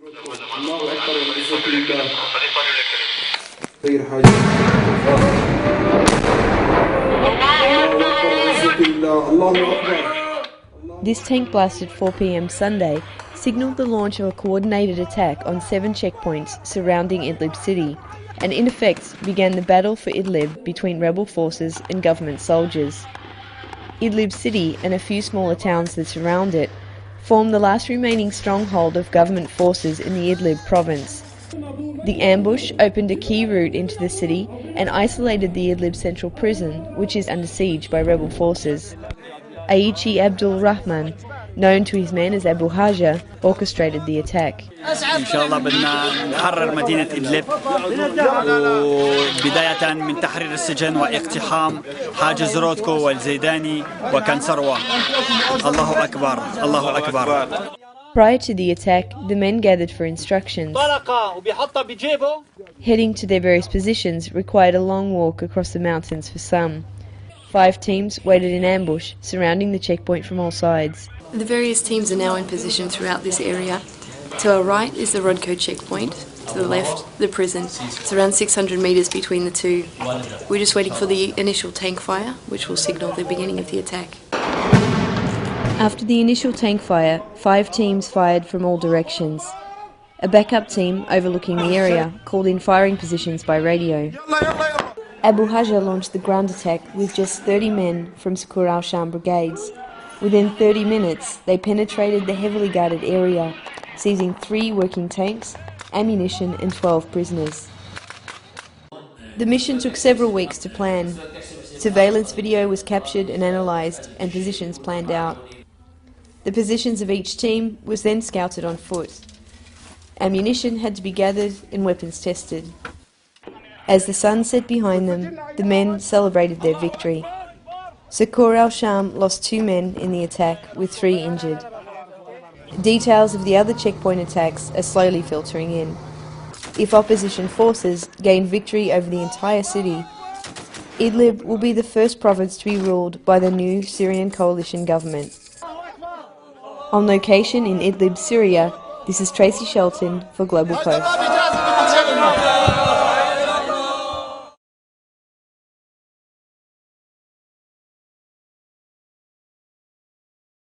This tank blast at 4 p.m. Sunday signalled the launch of a coordinated attack on 7 checkpoints surrounding Idlib city, and in effect began the battle for Idlib between rebel forces and government soldiers. Idlib city and a few smaller towns that surround it form the last remaining stronghold of government forces in the Idlib province. The ambush opened a key route into the city and isolated the Idlib central prison, which is under siege by rebel forces. Aichi Abdul Rahman, known to his men as Abu Haja, orchestrated the attack. إن شاء الله بدنا نحرر مدينة إدلب وبداية من تحرير السجن واقتحام حاجز رودكو والزيداني وكنسروة. الله أكبر الله أكبر. Prior to the attack, the men gathered for instructions. Heading to their various positions required a long walk across the mountains for some. 5 teams waited in ambush, surrounding the checkpoint from all sides. The various teams are now in position throughout this area. To our right is the Rodco checkpoint, to the left the prison. It's around 600 metres between the two. We're just waiting for the initial tank fire, which will signal the beginning of the attack. After the initial tank fire, 5 teams fired from all directions. A backup team overlooking the area called in firing positions by radio. Abu Haja launched the ground attack with just 30 men from Sukur al-Sham brigades. Within 30 minutes, they penetrated the heavily guarded area, seizing 3 working tanks, ammunition and 12 prisoners. The mission took several weeks to plan. Surveillance video was captured and analysed, and positions planned out. The positions of each team was then scouted on foot. Ammunition had to be gathered and weapons tested. As the sun set behind them, the men celebrated their victory. Sukur al-Sham lost 2 men in the attack, with 3 injured. Details of the other checkpoint attacks are slowly filtering in. If opposition forces gain victory over the entire city, Idlib will be the first province to be ruled by the new Syrian coalition government. On location in Idlib, Syria, this is Tracy Shelton for Global Post.